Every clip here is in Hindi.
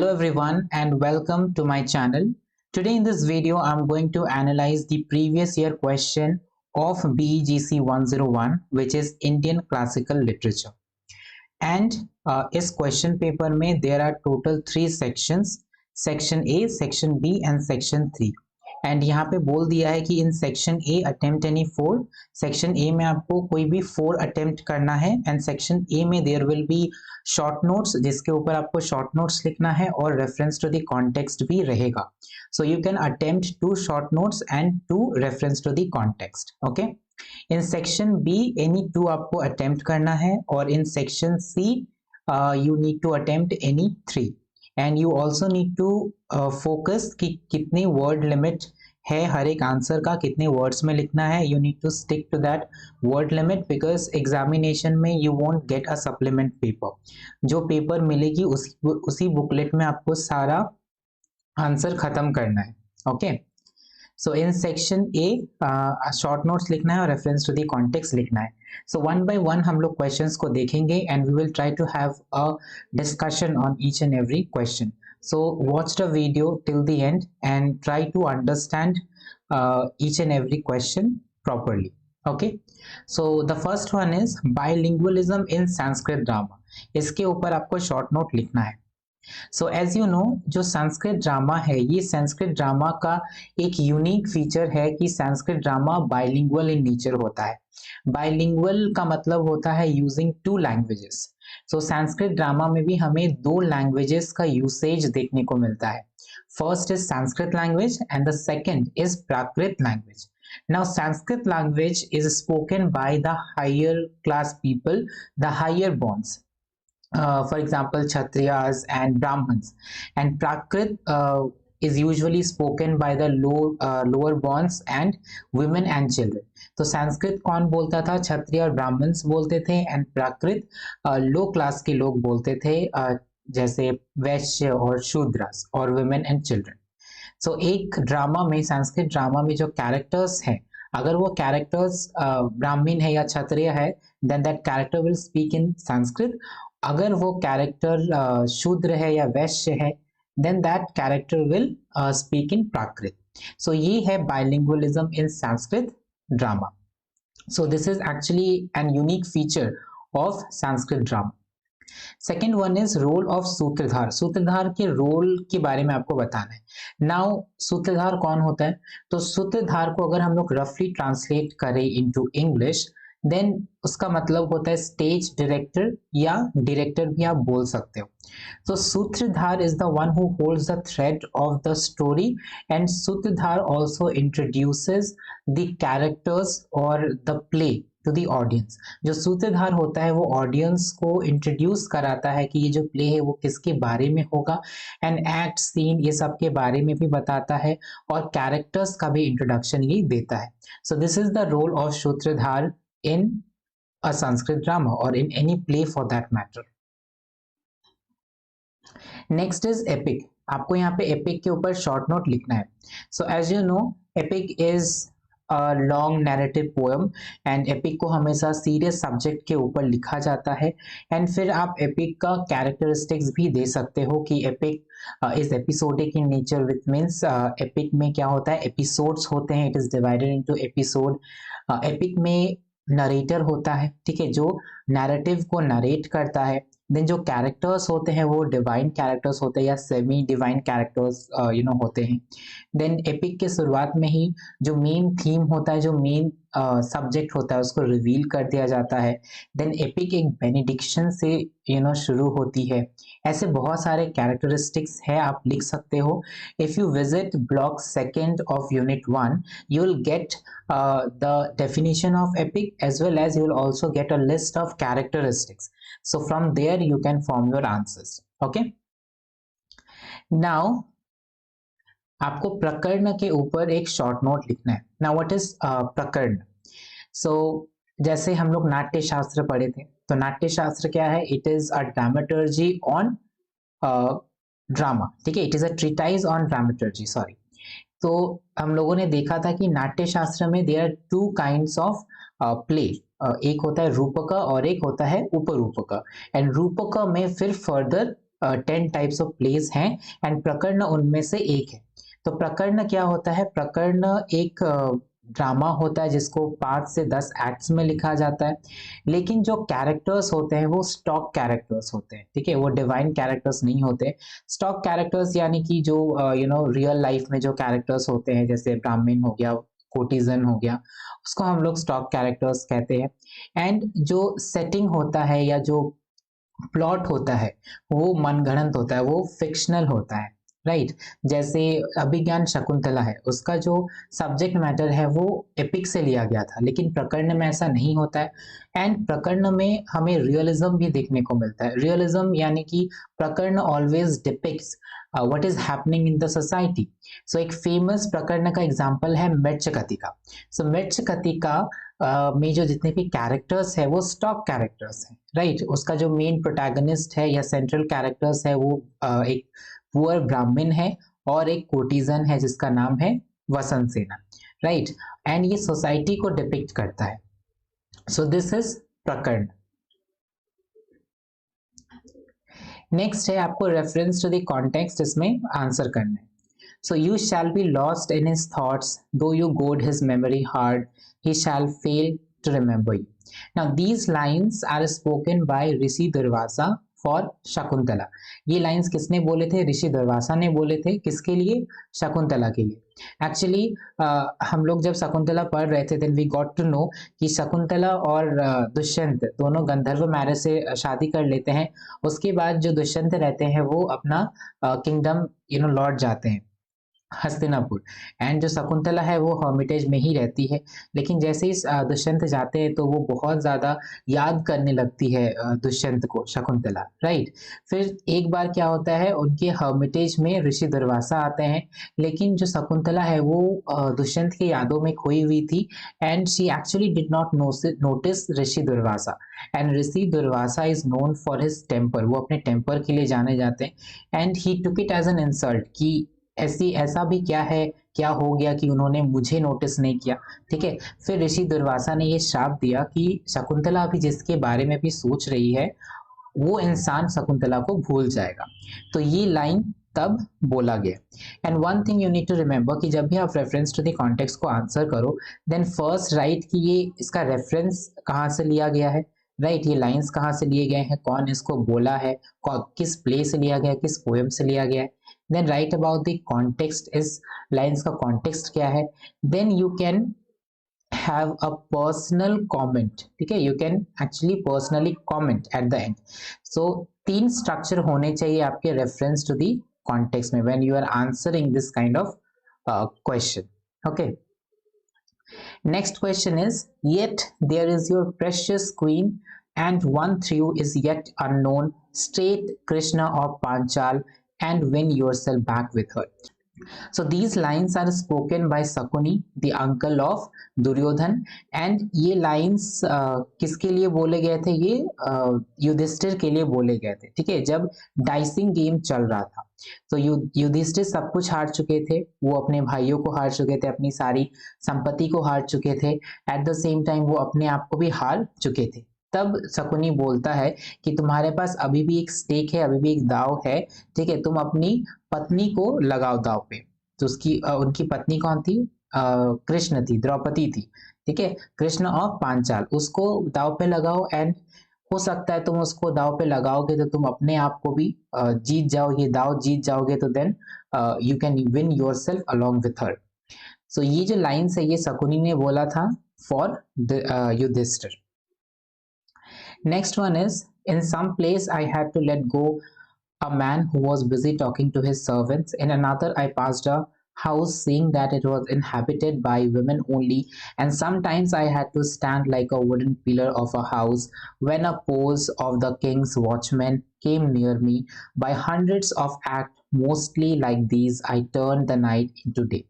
Hello everyone and welcome to my channel. Today in this video I'm going to analyze the previous year question of BEGC 101 which is Indian Classical Literature. And इस question paper में there are total 3 sections, section A, section B and section 3. And यहाँ पे बोल दिया है कि in section A attempt any 4. Section A में आपको कोई भी 4 अटेम्प्ट करना है एंड सेक्शन ए में there will be short notes जिसके ऊपर आपको शॉर्ट नोट्स लिखना है और रेफरेंस टू द कॉन्टेक्स्ट भी रहेगा. So you can attempt 2 short notes and 2 reference to the context. Okay, in section B any 2 आपको अटेम्प्ट करना है और in section C you need to attempt any 3. And you also need to focus कि कितने वर्ड लिमिट है हर एक आंसर का, कितने वर्ड्स में लिखना है. You need to stick to that word limit because examination में you won't get a supplement paper. जो पेपर मिलेगी उसी बुकलेट में आपको सारा आंसर खत्म करना है. Okay, so in section A short notes लिखना है और रेफरेंस टू द कॉन्टेक्स्ट लिखना है. सो वन बाय वन हम लोग क्वेश्चंस को देखेंगे and we will try to have a discussion on each and every question. So watch the video till the end and try to understand each and every question properly. Okay, so the first one is bilingualism in Sanskrit drama. इसके ऊपर आपको शॉर्ट नोट लिखना है. सो एज यू नो, जो संस्कृत ड्रामा है ये संस्कृत ड्रामा का एक यूनिक फीचर है कि Sanskrit drama bilingual in nature होता है. बाइलिंगुअल का मतलब होता है यूजिंग 2 लैंग्वेजेस. सो संस्कृत ड्रामा में भी हमें 2 लैंग्वेजेस का यूसेज देखने को मिलता है. First is Sanskrit language and the second is Prakrit language. Now Sanskrit language is spoken by the higher class people, the higher borns. For example, Kshatriyas and Brahmins, and Prakrit is usually spoken by the lower borns and women and children. तो संस्कृत कौन बोलता था? क्षत्रिय और ब्राह्मण्स बोलते थे एंड प्राकृत लो क्लास के लोग बोलते थे जैसे वैश्य और शूद्रस और वुमेन एंड चिल्ड्रन. सो एक ड्रामा में, संस्कृत ड्रामा में जो कैरेक्टर्स हैं, अगर वो कैरेक्टर्स ब्राह्मण है या क्षत्रिय है then that character will speak in Sanskrit. अगर वो कैरेक्टर शूद्र है या वैश्य है then that character will speak in Prakrit. So ये है bilingualism in Sanskrit drama. So this is actually an unique feature of Sanskrit drama. Second one is role of Sutradhar. Sutradhar के रोल के बारे में आपको बताना है. नाउ सूत्रधार कौन होता है? तो सूत्रधार को अगर हम लोग रफली ट्रांसलेट करें इनटू इंग्लिश देन उसका मतलब होता है स्टेज डायरेक्टर या डायरेक्टर भी आप बोल सकते हो. तो sutradhar is the one who holds the thread of the story and sutradhar also introduces the characters और the play to the audience. जो सूत्रधार होता है वो ऑडियंस को इंट्रोड्यूस कराता है कि ये जो प्ले है वो किसके बारे में होगा एंड एक्ट सीन ये सब के बारे में भी बताता है और कैरेक्टर्स का भी इंट्रोडक्शन ये देता है. So this is the role of sutradhar in a Sanskrit drama or in any play for that matter. Next is epic. आपको यहाँ पे epic के ऊपर short note लिखना है. So as you know, epic is a long narrative poem and epic को हमेशा serious subject के ऊपर लिखा जाता है and फिर आप epic का characteristics भी दे सकते हो कि epic is episodic in nature, which means epic में क्या होता है, episodes होते हैं, it is divided into episode. epic में नरेटर होता है, ठीक है, जो नैरेटिव को नरेट करता है. देन जो कैरेक्टर्स होते हैं वो डिवाइन कैरेक्टर्स होते हैं या सेमी डिवाइन कैरेक्टर्स होते हैं. देन एपिक के शुरुआत में ही जो मेन थीम होता है, जो मेन सब्जेक्ट होता है उसको रिवील कर दिया जाता है. देन एपिक एक बेनिडिक्शन से शुरू होती है. ऐसे बहुत सारे कैरेक्टरिस्टिक्स है, आप लिख सकते हो. If you visit block second of unit 1 you will get the definition of epic as well as you will also get a list of characteristics. So from there you can form your answers. Okay, now आपको प्रकरण के ऊपर एक शॉर्ट नोट लिखना है. Now what is प्रकरण? So जैसे हम लोग नाट्य शास्त्र पढ़े थे, तो नाट्य शास्त्र क्या है? It is a dramaturgy on drama. ठीक है, it is a treatise on dramaturgy. Sorry. तो हम लोगों ने देखा था कि नाट्य शास्त्र में there are 2 kinds of play. एक होता है रूपक और एक होता है उपरूपक. एंड रूपक में फिर फर्दर 10 टाइप्स ऑफ प्लेस हैं एंड प्रकर्ण उनमें से एक है। तो प्रकर्ण क्या होता है? प्रकर्ण एक ड्रामा होता है जिसको 5 से 10 एक्ट्स में लिखा जाता है, लेकिन जो कैरेक्टर्स होते हैं वो स्टॉक कैरेक्टर्स होते हैं, ठीक है, वो डिवाइन कैरेक्टर्स नहीं होते। स्टॉक कैरेक्टर्स यानी कि जो रियल लाइफ में जो कैरेक्टर्स होते हैं, जैसे ब्राह्मण हो गया, कोटिजन हो गया, उसको हम लोग स्टॉक कैरेक्टर्स कहते हैं। एंड जो सेटिंग होता है या जो प्लॉट होता है वो मनगढ़ंत होता है, वो फिक्शनल होता है, राइट। जैसे अभिज्ञान शकुंतला है, उसका जो सब्जेक्ट मैटर है वो एपिक से लिया गया था, लेकिन प्रकरण में ऐसा नहीं होता है। एंड प्रकरण में हमें रियलिज्म भी देखने को मिलता है। रियलिज्म यानी कि Prakarana always depicts what is happening in the society. So एक फेमस प्रकरण का एग्जांपल है मृच्छकटिका। सो मृच्छकटिका में जो जितने भी कैरेक्टर्स है वो स्टॉक कैरेक्टर्स हैं, राइट। उसका जो मेन प्रोटैगनिस्ट है या सेंट्रल कैरेक्टर्स है वो एक पुअर ब्राह्मण है और एक कोटिजन है जिसका नाम है वसंत सेना, राइट। एंड ये सोसाइटी को डिपिक्ट करता है। सो दिस इज प्रकरण। नेक्स्ट है आपको रेफरेंस टू द कॉन्टेक्स्ट, इसमें आंसर करना है। So you shall be lost in his thoughts, though you goad his memory hard, he shall fail to remember you. Now these lines are spoken by Rishi Durvasa for Shakuntala. ये लाइंस किसने बोले थे? ऋषि दुर्वासा ने बोले थे। किसके लिए? शकुंतला के लिए। एक्चुअली हम लोग जब शकुंतला पढ़ रहे थे then we got to know कि शकुंतला और दुष्यंत दोनों गंधर्व मैरिज से शादी कर लेते हैं। उसके बाद जो दुष्यंत रहते हैं वो अपना किंगडम लौट जाते हैं हस्तिनापुर। एंड जो शकुंतला है वो हर्मिटेज में ही रहती है, लेकिन जैसे ही दुष्यंत जाते हैं तो वो बहुत ज़्यादा याद करने लगती है दुष्यंत को, शकुंतला, राइट। फिर एक बार क्या होता है, उनके हर्मिटेज में ऋषि दुर्वासा आते हैं, लेकिन जो शकुंतला है वो दुष्यंत की यादों में खोई हुई थी and she actually did not notice Rishi Durvasa. And Rishi Durvasa is known for his temper, वो अपने टेम्पर के लिए जाने जाते हैं। And he took it as an insult कि ऐसा भी क्या है, क्या हो गया कि उन्होंने मुझे नोटिस नहीं किया, ठीक है। फिर ऋषि दुर्वासा ने ये श्राप दिया कि शकुंतला अभी जिसके बारे में भी सोच रही है वो इंसान शकुंतला को भूल जाएगा। तो ये लाइन तब बोला गया। And one thing you need to remember कि जब भी आप रेफरेंस टू द कॉन्टेक्स्ट को आंसर करो देन फर्स्ट राइट कि ये इसका रेफरेंस कहाँ से लिया गया है, राइट। ये लाइंस कहाँ से लिए गए हैं, कौन इसको बोला है, किस प्ले से लिया गया है, किस पोएम से लिया गया है। Then write about the context, इस लाइंस का कॉन्टेक्स्ट क्या है। Then you can have a personal comment, ठीक है, you can actually personally comment at the end. So 3 structure होने चाहिए आपके रेफरेंस टू द कॉन्टेक्स्ट में when you are answering this kind of question, okay. Next question is, yet there is your precious queen and one through is yet unknown, straight Krishna or Panchal and win yourself back with her. So these lines are spoken by Sakuni, the uncle of Duryodhan, and ये lines किसके लिए बोले गए थे? ये युधिष्ठिर के लिए बोले गए थे, ठीक है। जब डाइसिंग गेम चल रहा था तो युधिष्ठिर सब कुछ हार चुके थे, वो अपने भाइयों को हार चुके थे, अपनी सारी संपत्ति को हार चुके थे, एट द सेम टाइम वो अपने आप को भी हार चुके थे। तब शकुनी बोलता है कि तुम्हारे पास अभी भी एक स्टेक है, अभी भी एक दाव है, ठीक है, तुम अपनी पत्नी को लगाओ दाव पे। तो उनकी पत्नी कौन थी? कृष्ण थी, द्रौपदी थी, ठीक है, कृष्ण और पांचाल, उसको दाव पे लगाओ। एंड हो सकता है तुम उसको दाव पे लगाओगे तो तुम अपने आप को भी जीत जाओ, ये दाव जीत जाओगे, तो then you can win yourself along with her. So ये जो लाइन्स है ये शकुनी ने बोला था for Yudhishthira. Next one is, in some place I had to let go a man who was busy talking to his servants. In another I passed a house seeing that it was inhabited by women only, and sometimes I had to stand like a wooden pillar of a house when a pose of the king's watchmen came near me. By hundreds of acts mostly like these I turned the night into day.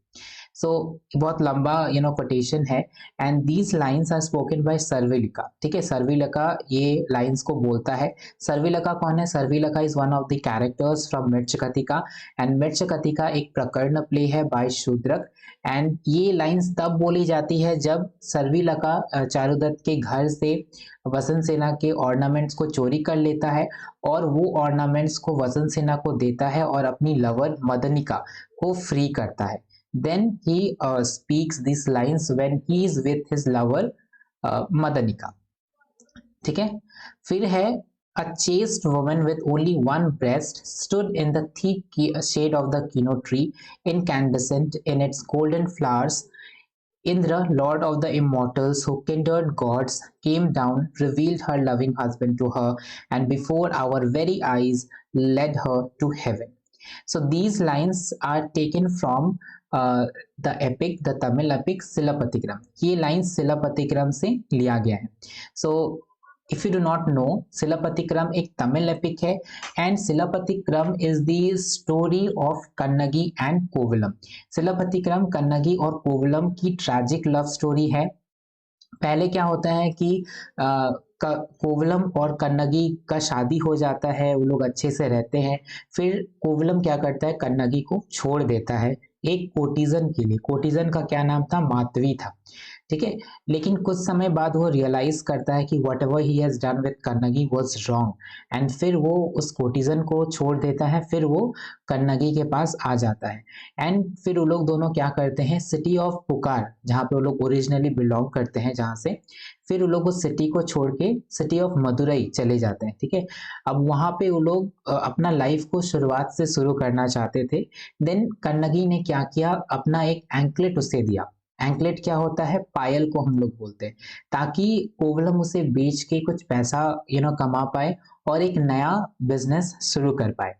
So बहुत लंबा कोटेशन है and these lines are spoken by Sharvilaka. ठीक है, सर्विलिका ये लाइंस को बोलता है। सर्विलिका कौन है? Sharvilaka is one of the characters from Mrichchhakatika and Mrichchhakatika एक प्रकरण प्ले है बाय शूद्रक। एंड ये लाइंस तब बोली जाती है जब सर्विलिका चारुदत्त के घर से वसंत सेना के ऑर्नामेंट्स को चोरी कर लेता है और वो ऑर्नामेंट्स को वसंत सेना को देता है और अपनी लवर मदनिका को फ्री करता है। Then he speaks these lines when he is with his lover Madanika. ठीक है, फिर है a chaste woman with only one breast stood in the thick shade of the kino tree, incandescent in its golden flowers. Indra, lord of the immortals who kindled gods, came down, revealed her loving husband to her, and before our very eyes led her to heaven. So these lines are taken from the epic, the Tamil epic Silappatikaram. ये लाइन शिलापतिक्रम से लिया गया है। So if you do not know, Silappatikaram एक तमिल एपिक है and Silappatikaram is the story of Kannagi and Kovalan. Silappatikaram Kannagi और कोवलम की ट्रैजिक लव स्टोरी है। पहले क्या होता है कि कोवलम और कन्नगी का शादी हो जाता है, वो लोग अच्छे से रहते हैं। फिर कोवलम क्या करता है, कन्नगी को छोड़ देता है एक कोटिजन के लिए। कोटिजन का क्या नाम था? माधवी था। ठीक है, लेकिन कुछ समय बाद वो रियलाइज करता है कि whatever he has done with Kannagi was wrong and फिर वो उस कोटिजन को छोड़ देता है। फिर वो कन्नगी के पास आ जाता है एंड फिर वो लोग दोनों क्या करते हैं, सिटी ऑफ पुकार जहाँ पे वो लोग ओरिजिनली बिलोंग करते हैं जहाँ से, फिर वो लोग उस सिटी को छोड़ के सिटी ऑफ मदुरई चले जाते हैं। ठीक है, अब वहाँ पे वो लोग अपना लाइफ को शुरुआत से शुरू करना चाहते थे। देन कन्नगी ने क्या किया, अपना एक एंकलेट उसे दिया। एंकलेट क्या होता है? पायल को हम लोग बोलते हैं, ताकि कोवलम उसे बेच के कुछ पैसा कमा पाए और एक नया बिजनेस शुरू कर पाए।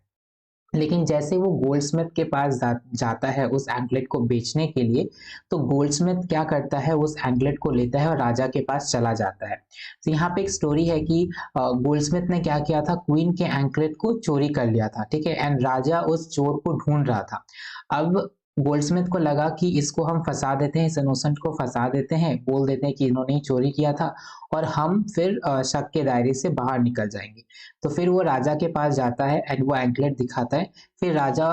लेकिन जैसे वो गोल्डस्मिथ के पास जाता है उस एंकलेट को बेचने के लिए, तो गोल्डस्मिथ क्या करता है, उस एंकलेट को लेता है और राजा के पास चला जाता है। तो यहाँ पे एक स्टोरी है कि गोल्डस्मिथ ने क्या किया था, क्वीन के एंकलेट को चोरी कर लिया था। ठीक है, एंड राजा उस चोर को ढूंढ रहा था। अब गोल्डस्मिथ को लगा कि इसको हम फंसा देते हैं, इस इनोसेंट को फंसा देते हैं, बोल देते हैं कि इन्होंने ही चोरी किया था और हम फिर शक के दायरे से बाहर निकल जाएंगे। तो फिर वो राजा के पास जाता है एंड वो एंकलेट दिखाता है। फिर राजा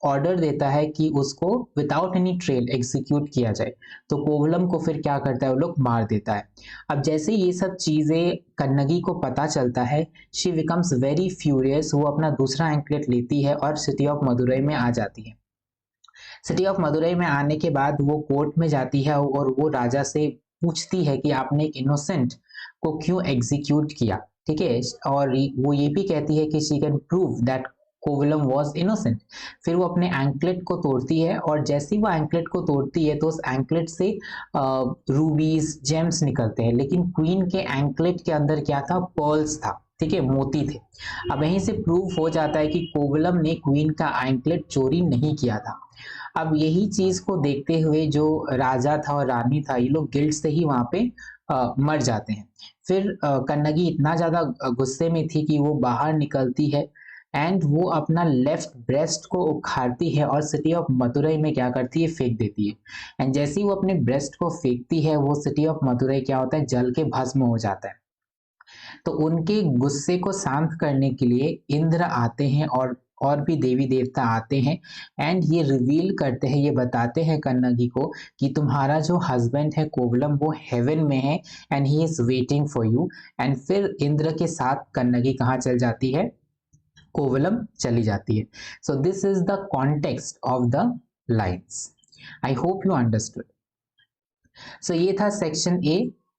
ऑर्डर देता है कि उसको विदाउट एनी ट्रेल एग्जीक्यूट किया जाए। तो कोवलम को फिर क्या करता है, वो लोग मार देता है। अब जैसे ये सब चीजें कन्नगी को पता चलता है, शी बिकम्स वेरी फ्यूरियस। वो अपना दूसरा एंकलेट लेती है और सिटी ऑफ मदुरई में आ जाती है। सिटी ऑफ मदुरई में आने के बाद वो कोर्ट में जाती है और वो राजा से पूछती है कि आपने एक इनोसेंट को क्यों एग्जीक्यूट किया। ठीक है, और वो ये भी कहती है कि she can prove that Kovalam was innocent. फिर वो अपने एंकलेट को तोड़ती है और जैसे ही वो एंकलेट को तोड़ती है तो उस एंकलेट से रूबीज जेम्स निकलते हैं, लेकिन क्वीन के एंकलेट के अंदर क्या था, पर्ल्स था। ठीक है, मोती थे। अब यहीं से प्रूव हो जाता है कि कोवलम ने क्वीन का एंकलेट चोरी नहीं किया था। अब यही चीज को देखते हुए जो राजा था और रानी था, ये लोग गिल्ट से ही वहां पे मर जाते हैं। फिर कन्नगी इतना ज्यादा गुस्से में थी कि वो बाहर निकलती है एंड वो अपना लेफ्ट ब्रेस्ट को उखाड़ती है और सिटी ऑफ मदुरई में क्या करती है, फेंक देती है। एंड जैसे ही वो अपने ब्रेस्ट को फेंकती है, वो सिटी ऑफ मदुरई क्या होता है, जल के भस्म हो जाता है। तो उनके गुस्से को शांत करने के लिए इंद्र आते हैं और भी देवी देवता आते हैं एंड ये रिवील करते हैं, ये बताते हैं कन्नगी को कि तुम्हारा जो हस्बैंड है कोवलम वो हेवन में है and he is waiting for you. And फिर इंद्र के साथ कन्नगी कहाँ चल जाती है, कोवलम चली जाती है। So this is the context of the lines. I hope you understood. So ये था सेक्शन ए।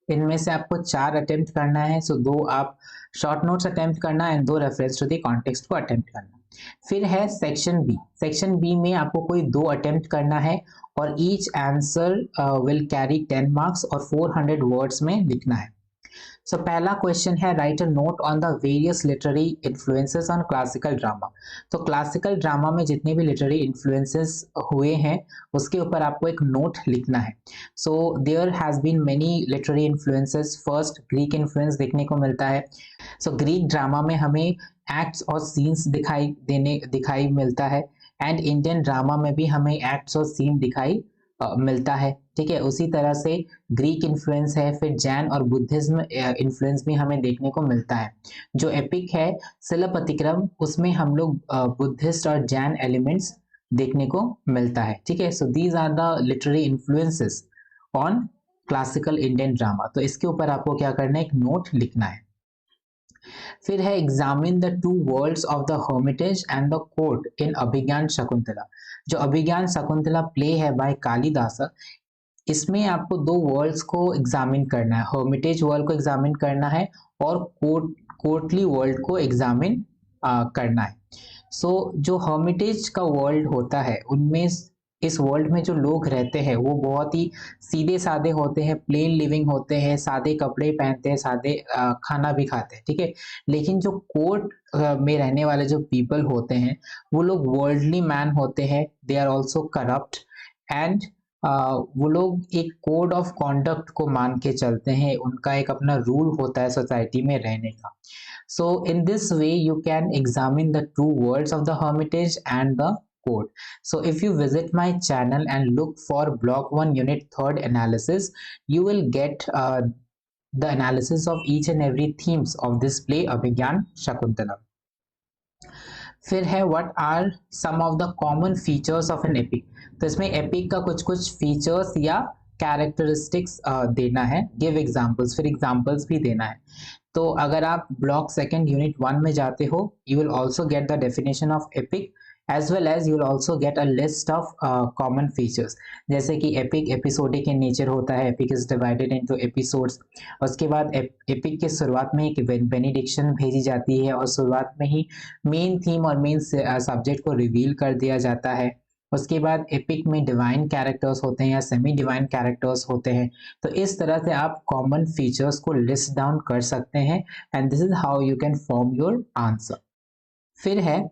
इनमें से आपको 4 अटेम्प्ट करना है। सो 2 आप शॉर्ट नोट्स अटेम्प्ट करना and 2 reference to the context को अटेम्प्ट करना। फिर है सेक्शन बी। सेक्शन बी में आपको कोई 2 अटेम्प्ट करना है और each answer will carry 10 marks और 400 वर्ड्स में लिखना है। सो पहला क्वेश्चन है, right a note on the various literary influences on classical drama. तो क्लासिकल ड्रामा में जितने भी लिटरेरी इन्फ्लुएंसेस हुए हैं उसके ऊपर आपको एक नोट लिखना है। So there has been many literary influences. First Greek influence देखने को मिलता है। सो ग्रीक ड्रामा में हमें एक्ट्स और सीन्स दिखाई मिलता है एंड इंडियन ड्रामा में भी हमें एक्ट्स और सीन दिखाई मिलता है। ठीक है, उसी तरह से ग्रीक इन्फ्लुएंस है, फिर जैन और बुद्धिज्म इन्फ्लुएंस भी हमें देखने को मिलता है। जो एपिक है शिलापतिक्रम, उसमें हम लोग बुद्धिस्ट और जैन एलिमेंट्स देखने को मिलता है। ठीक है, so these are the literary influences on classical Indian drama. तो इसके ऊपर आपको क्या करना है, एक नोट लिखना है। फिर है examine the two worlds of the hermitage and the court in Abhigyan Shakuntala. जो अभिज्ञान शकुंतला प्ले है बाय कालिदास, इसमें आपको दो वर्ल्ड्स को एग्जामिन करना है, हर्मिटेज वर्ल्ड को एग्जामिन करना है और कोर्टली वर्ल्ड को एग्जामिन करना है। सो जो हर्मिटेज का वर्ल्ड होता है, उनमें इस वर्ल्ड में जो लोग रहते हैं वो बहुत ही सीधे साधे होते हैं, प्लेन लिविंग होते हैं, सादे कपड़े पहनते हैं, सादे खाना भी खाते हैं। ठीक है, लेकिन जो कोर्ट में रहने वाले जो पीपल होते हैं वो लोग वर्ल्डली मैन होते हैं, they are also corrupt and वो लोग एक कोड ऑफ कॉन्डक्ट को मान के चलते हैं, उनका एक अपना रूल होता है सोसाइटी में रहने का। So in this way you can examine the two worlds of the hermitage and the code. So if you visit my channel and look for block 1 unit 3rd analysis, you will get the analysis of each and every themes of this play Abhigyan Shakuntala. फिर है what are some of the common features of an epic. तो इसमें एपिक का कुछ कुछ फीचर्स या कैरेक्टरिस्टिक्स देना है, गिव एग्जांपल्स, फिर एग्जांपल्स भी देना है। तो अगर आप ब्लॉक 2nd यूनिट 1 में जाते हो, you will also get the definition of epic as well as you will also get a list of common features, जैसे कि एपिक एपिसोडिक इन नेचर होता है, epic is divided into episodes. उसके बाद एपिक के शुरुआत में एक बेनिडिक्शन भेजी जाती है और शुरुआत में ही मेन थीम और मेन सब्जेक्ट को रिवील कर दिया जाता है। उसके बाद एपिक में डिवाइन कैरेक्टर्स होते हैं या सेमी डिवाइन कैरेक्टर्स होते हैं। तो इस तरह से आप कॉमन फीचर्स को लिस्ट डाउन कर सकते हैं and this is how you can form your answer. फिर है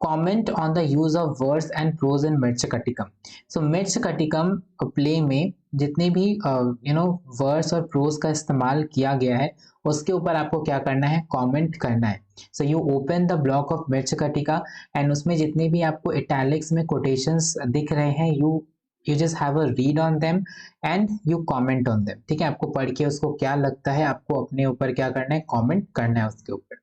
comment on the use of verse and prose in Mrichchhakatikam. So Mrichchhakatikam play में जितने भी वर्स और प्रोज का इस्तेमाल किया गया है उसके ऊपर आपको क्या करना है, कमेंट करना है। So you open the block of Mricchakatika and उसमें जितने भी आपको इटैलिक्स में कोटेशंस दिख रहे हैं, you just have a read on them and you comment on them. ठीक है, आपको पढ़ के उसको क्या लगता है, आपको अपने ऊपर क्या करना है, कमेंट करना है उसके ऊपर।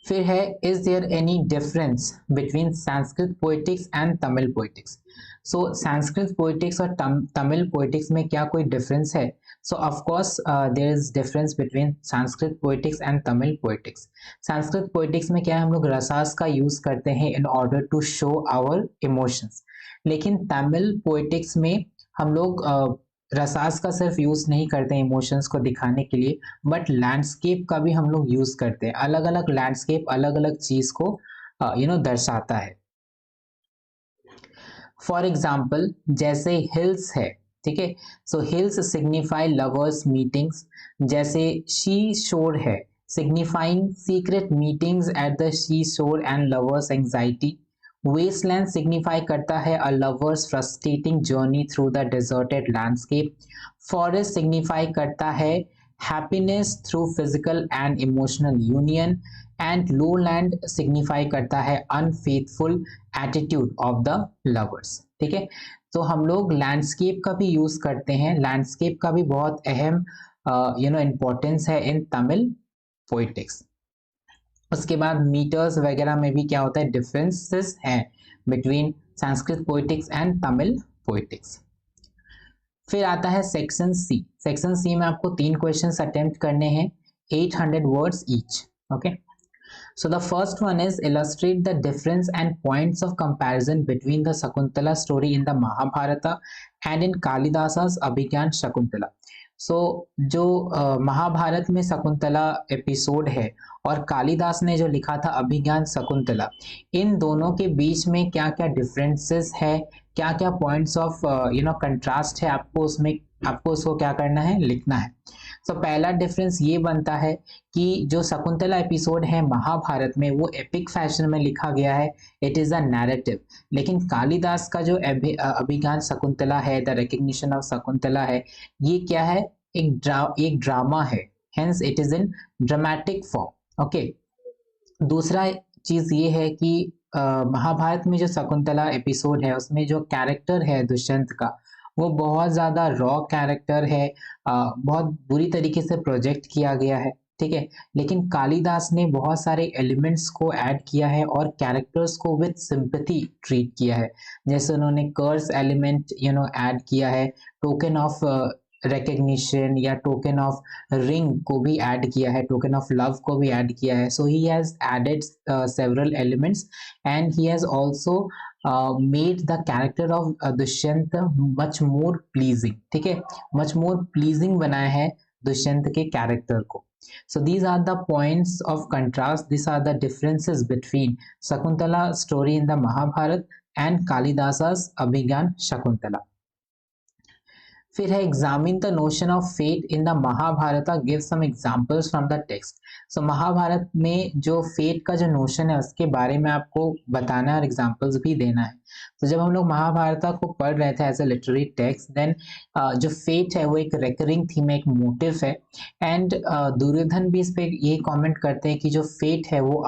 फिर है is there any difference between Sanskrit poetics and Tamil poetics. So Sanskrit poetics और तमिल पोएटिक्स में क्या कोई डिफरेंस है? So of course there is difference between Sanskrit poetics and Tamil poetics. Sanskrit poetics में क्या है, हम लोग रसास का यूज करते हैं in order to show our emotions, लेकिन तमिल पोएटिक्स में हम लोग रसास का सिर्फ यूज नहीं करते हैं इमोशंस को दिखाने के लिए, बट लैंडस्केप का भी हम लोग यूज करते हैं। अलग अलग लैंडस्केप अलग अलग चीज को दर्शाता है। फॉर एग्जाम्पल जैसे हिल्स है, ठीक है, so hills signify lovers meetings. जैसे शी शोर है, signifying secret meetings at the sea shore and lovers anxiety. Wasteland signify करता है a lovers frustrating journey through the deserted landscape. Forest signify करता है happiness through physical and emotional union and lowland signify करता है unfaithful attitude of the lovers. ठीक है, तो हम लोग लैंडस्केप का भी यूज करते हैं, लैंडस्केप का भी बहुत अहम इम्पोर्टेंस है इन तमिल पोइटिक्स। उसके बाद मीटर्स वगैरह में भी क्या होता है, डिफरेंसेस हैं between Sanskrit poetics and Tamil poetics. फिर आता है सेक्शन सी। सेक्शन सी में आपको 3 क्वेश्चंस अटेम्प्ट करने हैं, 800 words each. Okay, so the first one is illustrate the difference and points of comparison between the Shakuntala story in the Mahabharata and in Kalidasa's Abhigyan Shakuntala। so जो महाभारत में शकुंतला एपिसोड है और कालिदास ने जो लिखा था अभिज्ञान शकुंतला, इन दोनों के बीच में क्या क्या डिफरेंसेस है, क्या क्या पॉइंट्स ऑफ कंट्रास्ट है, आपको उसको क्या करना है, लिखना है। तो पहला डिफरेंस ये बनता है कि जो शकुंतला एपिसोड है महाभारत में वो एपिक फैशन में लिखा गया है, इट इज अ नैरेटिव। लेकिन कालिदास का जो अभिज्ञान शकुंतला है, द रिकग्निशन ऑफ शकुंतला है, ये क्या है, एक ड्रामा है, hence it is in dramatic form. Okay, दूसरा चीज ये है कि महाभारत में जो शकुंतला एपिसोड है उसमें जो कैरेक्टर है दुष्यंत का वो बहुत ज़्यादा रॉ कैरेक्टर है, बहुत बुरी तरीके से प्रोजेक्ट किया गया है, ठीक है। लेकिन कालिदास ने बहुत सारे एलिमेंट्स को ऐड किया है और कैरेक्टर्स को विद सिंपैथी ट्रीट किया है। जैसे उन्होंने कर्स एलिमेंट ऐड किया है, टोकन ऑफ रिकग्निशन या टोकन ऑफ रिंग को भी ऐड किया है, टोकन ऑफ लव को भी ऐड किया है। So he has added several elements and he has also made the character of Dushyant much more pleasing, ठीक है, मच मोर प्लीजिंग बनाया है दुष्यंत के कैरेक्टर को। So these are the points of contrast, these are the differences between Shakuntala story in the Mahabharata and Kalidasa's Abhigyan Shakuntala. फिर है examine the notion of fate in the Mahabharata, give some examples from the text. So Mahabharata में जो फेट का जो नोशन है उसके बारे में आपको बताना है और एग्जांपल्स भी देना है। तो जब हम लोग महाभारत को पढ़ रहे थे as a literary text, then जो फेट है वो एक रेकरिंग थीम है, एक मोटिव है। एंड दुर्योधन भी इस पे यही कमेंट करते हैं कि जो फेट है वो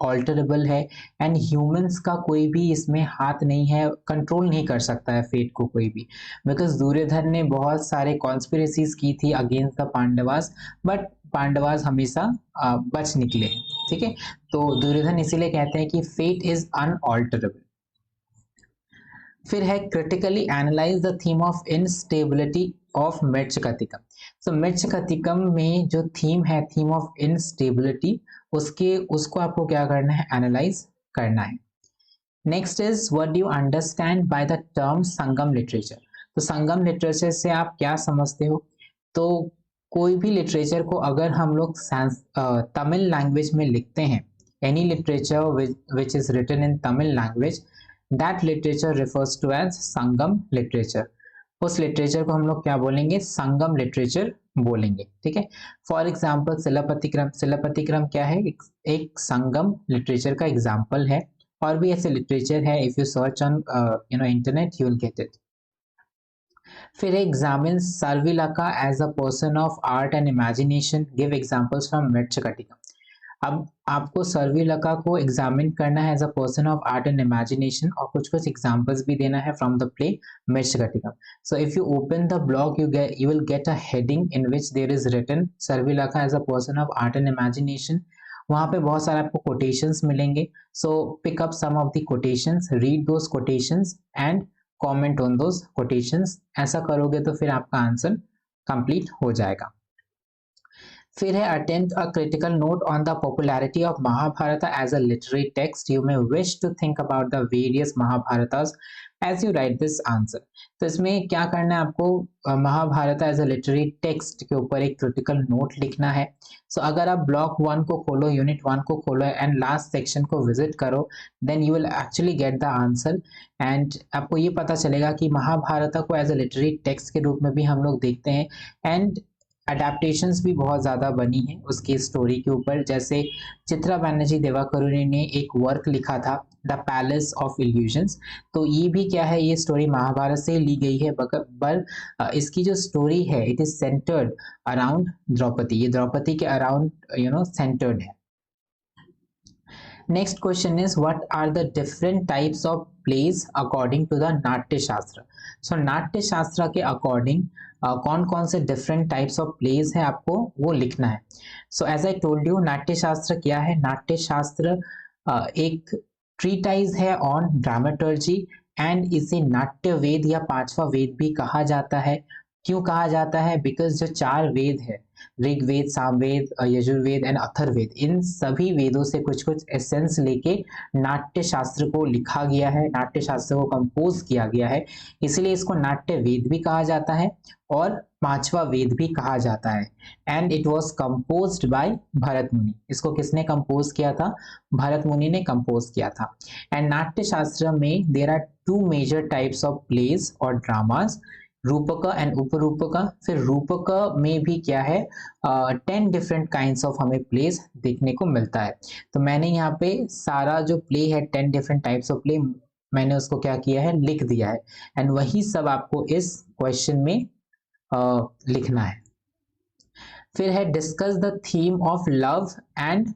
अनऑल्टरेबल है एंड ह्यूमंस का कोई भी इसमें हाथ नहीं है, कंट्रोल नहीं कर सकता है फेट को कोई भी। बिकॉज दुर्योधन ने बहुत सारे कॉन्स्पिरेसीज की थी against the Pandavas, but Pandavas हमेशा बच निकले, ठीक है। तो दुर्योधन इसीलिए कहते हैं कि फेट इज अनऑल्टरेबल। फिर है critically analyse the theme of instability of Mrichchhakatikam. So Mrichchhakatikam में जो थीम है, थीम ऑफ इनस्टेबिलिटी, उसको आपको क्या करना है, एनालाइज करना है। Next is what do you understand by the term Sangam literature. तो संगम लिटरेचर से आप क्या समझते हो? तो कोई भी लिटरेचर को अगर हम लोग तमिल लैंग्वेज में लिखते हैं, any literature which is written in Tamil language, that literature refers to as Sangam literature. उस लिटरेचर को हम लोग क्या बोलेंगे, संगम लिटरेचर बोलेंगे, ठीक है। फॉर एग्जाम्पल शिलापतिक्रम, शिलापतिक्रम क्या है, एक संगम लिटरेचर का एग्जाम्पल है। और भी ऐसे लिटरेचर है, if you search on internet you will get it. फिर examine Sharvilaka as a person of art and imagination, give examples from Mrichchhakatikam. अब आपको सर्विलका को एग्जामिन करना है as a person of art and imagination और कुछ कुछ एग्जांपल्स भी देना है from the play Mrichchhakatikam. So if you open the blog you will get a heading in which there is written Sharvilaka as a person of art and imagination. वहां पे बहुत सारे आपको कोटेशंस मिलेंगे। So pick up some of the quotations, read those quotations and comment on those quotations. ऐसा करोगे तो फिर आपका आंसर कंप्लीट हो जाएगा। फिर है attempt a critical note on the popularity of Mahabharata as a literary text. You may wish to think about the various Mahabharatas as you write this answer. तो इसमें क्या करना है आपको, Mahabharata as a literary text के ऊपर एक क्रिटिकल नोट लिखना है। सो अगर आप ब्लॉक 1 को खोलो, यूनिट 1 को खोलो एंड लास्ट सेक्शन को विजिट करो, then you will actually get the answer. And आपको ये पता चलेगा कि महाभारत को एज अ लिटरेरी टेक्स्ट के रूप में भी हम लोग देखते हैं। एंड अडेप्टेशंस भी बहुत ज़्यादा बनी है उसकी स्टोरी के ऊपर। जैसे चित्रा बनर्जी दिवाकरुणी ने एक वर्क लिखा था, द पैलेस ऑफ इल्यूजन्स। तो ये भी क्या है, ये स्टोरी महाभारत से ली गई है, पर इसकी जो स्टोरी है it is centred around Draupadi. ये द्रौपदी के अराउंड सेंटर्ड है। Next question is what are the different types of plays according to the Natya Shastra. सो नाट्य शास्त्र के अकॉर्डिंग कौन कौन से डिफरेंट टाइप्स ऑफ प्लेज है आपको वो लिखना है। So as I told you, Natya Shastra क्या है, नाट्य शास्त्र एक ट्रीटाइज है ऑन ड्रामेटर्जी एंड इसे नाट्य वेद या पांचवा वेद भी कहा जाता है। क्यों कहा जाता है, बिकॉज जो 4 वेद है, ऋग्वेद, सामवेद, यजुर्वेद एंड अथर्ववेद, इन सभी वेदों से कुछ कुछ एसेंस लेके नाट्य शास्त्र को लिखा गया है, नाट्य शास्त्र को कंपोज किया गया है। इसलिए इसको नाट्य वेद भी कहा जाता है और 5वां वेद भी कहा जाता है। And it was composed bye Bharat मुनि। इसको किसने कंपोज किया था, भरत मुनि ने कंपोज किया था। एंड नाट्य शास्त्र में there are 2 major types of plays और ड्रामास, रूपक एंड उपरूपक। फिर रूपक में भी क्या है, 10 डिफरेंट काइंड्स ऑफ हमें प्लेस देखने को मिलता है। तो मैंने यहाँ पे सारा जो प्ले है 10 डिफरेंट टाइप्स ऑफ प्ले, मैंने उसको क्या किया है, लिख दिया है। एंड वही सब आपको इस क्वेश्चन में लिखना है। फिर है discuss the theme of love and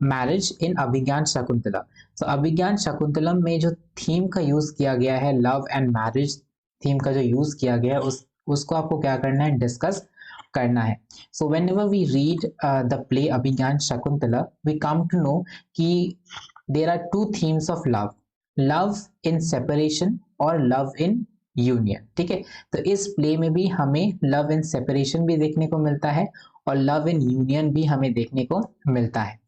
marriage in Abhigyan Shakuntala. तो अभिज्ञान शकुंतलम में जो थीम का यूज किया गया है, लव एंड मैरिज थीम का जो यूज किया गया है, उसको आपको क्या करना है, डिस्कस करना है। So whenever we read the play Abhigyan Shakuntala, we come to know कि there are two themes of love, love in separation और लव इन यूनियन। ठीक है, तो इस प्ले में भी हमें लव इन सेपरेशन भी देखने को मिलता है और लव इन यूनियन भी हमें देखने को मिलता है।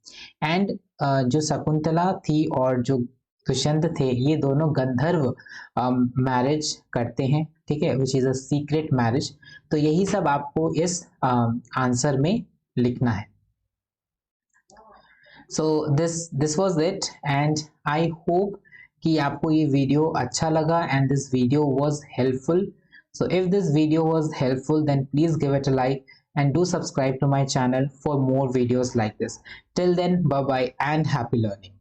एंड जो शकुंतला थी और जो दुष्यंत थे, ये दोनों गंधर्व मैरिज करते हैं। ठीक है, which is a secret marriage. तो यही सब आपको इस आंसर में लिखना है। So this was it and I hope कि आपको ये वीडियो अच्छा लगा and this video was helpful. So if this video was helpful, then please give it a like and do subscribe to my channel for more videos like this. Till then, bye bye and happy learning.